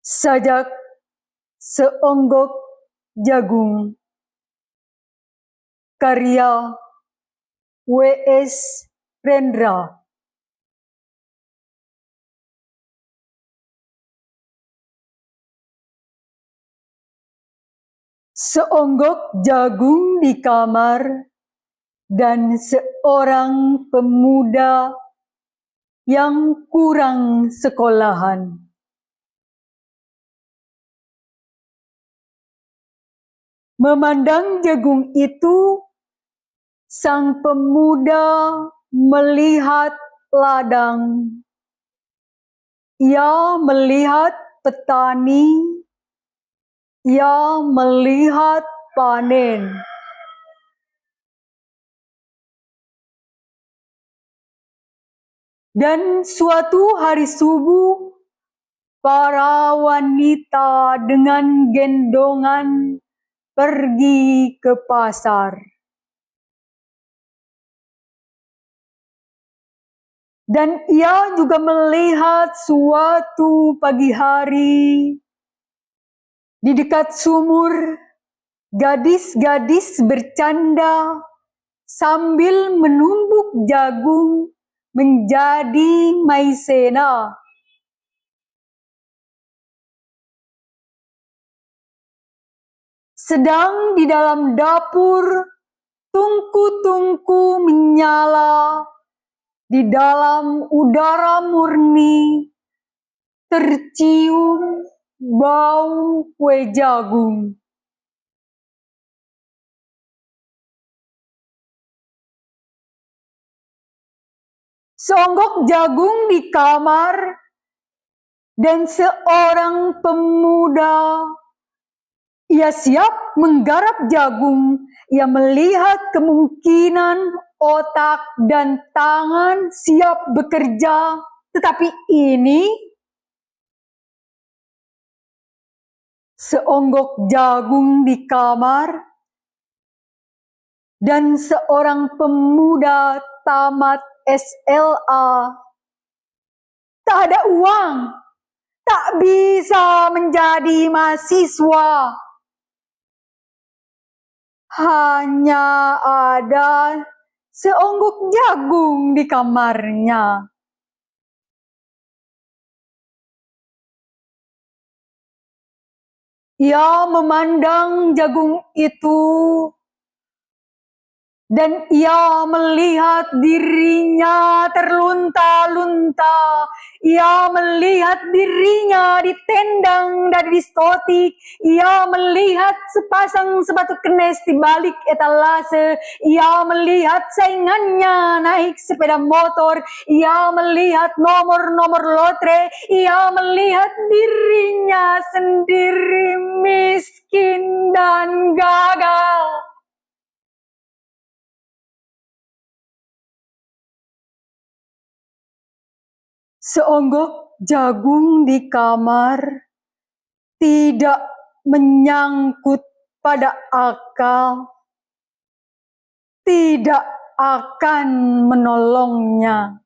Sajak seonggok jagung, karya W.S. Rendra. Seonggok jagung di kamar dan seorang pemuda yang kurang sekolahan. Memandang jagung itu, sang pemuda melihat ladang. Ia melihat petani, ia melihat panen. Dan suatu hari subuh, para wanita dengan gendongan pergi ke pasar. Dan ia juga melihat suatu pagi hari, di dekat sumur, gadis-gadis bercanda sambil menumbuk jagung menjadi maizena. Sedang di dalam dapur, tungku-tungku menyala. Di dalam udara murni, tercium bau kue jagung. Seonggok jagung di kamar, dan seorang pemuda. Ia siap menggarap jagung. Ia melihat kemungkinan otak dan tangan siap bekerja. Tetapi ini seonggok jagung di kamar dan seorang pemuda tamat SLA. Tak ada uang, tak bisa menjadi mahasiswa. Hanya ada seonggok jagung di kamarnya. Ia memandang jagung itu, dan ia melihat dirinya terlunta-lunta. Ia melihat dirinya ditendang dari diskotik. Ia melihat sepasang sepatu kenes di balik etalase. Ia melihat saingannya naik sepeda motor. Ia melihat nomor-nomor lotre. Ia melihat dirinya sendiri miskin dan gagal. Seonggok jagung di kamar tidak menyangkut pada akal, tidak akan menolongnya.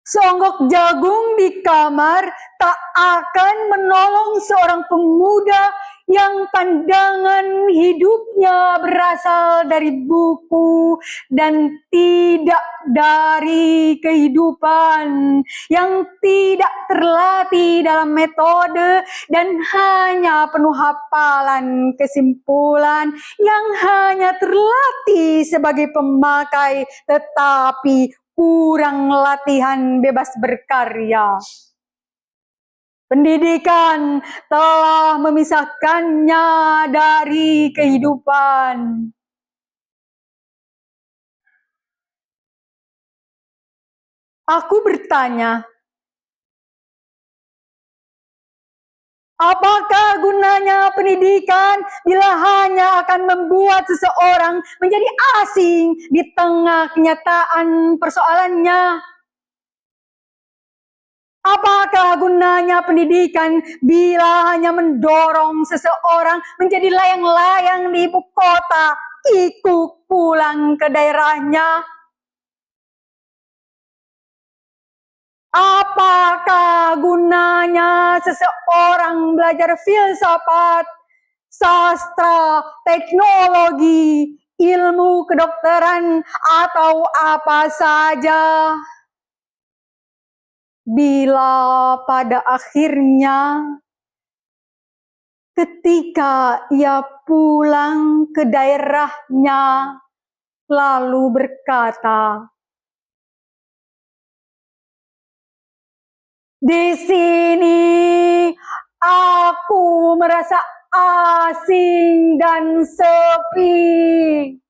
Seonggok jagung di kamar tak akan menolong seorang pemuda yang pandangan hidupnya berasal dari buku dan tidak dari kehidupan, yang tidak terlatih dalam metode dan hanya penuh hafalan kesimpulan, yang hanya terlatih sebagai pemakai tetapi kurang latihan bebas berkarya. Pendidikan telah memisahkannya dari kehidupan. Aku bertanya, apakah gunanya pendidikan bila hanya akan membuat seseorang menjadi asing di tengah kenyataan persoalannya? Apakah gunanya pendidikan bila hanya mendorong seseorang menjadi layang-layang di ibu kota, ikut pulang ke daerahnya? Apakah gunanya seseorang belajar filsafat, sastra, teknologi, ilmu kedokteran, atau apa saja, bila pada akhirnya ketika ia pulang ke daerahnya lalu berkata, "Di sini aku merasa asing dan sepi."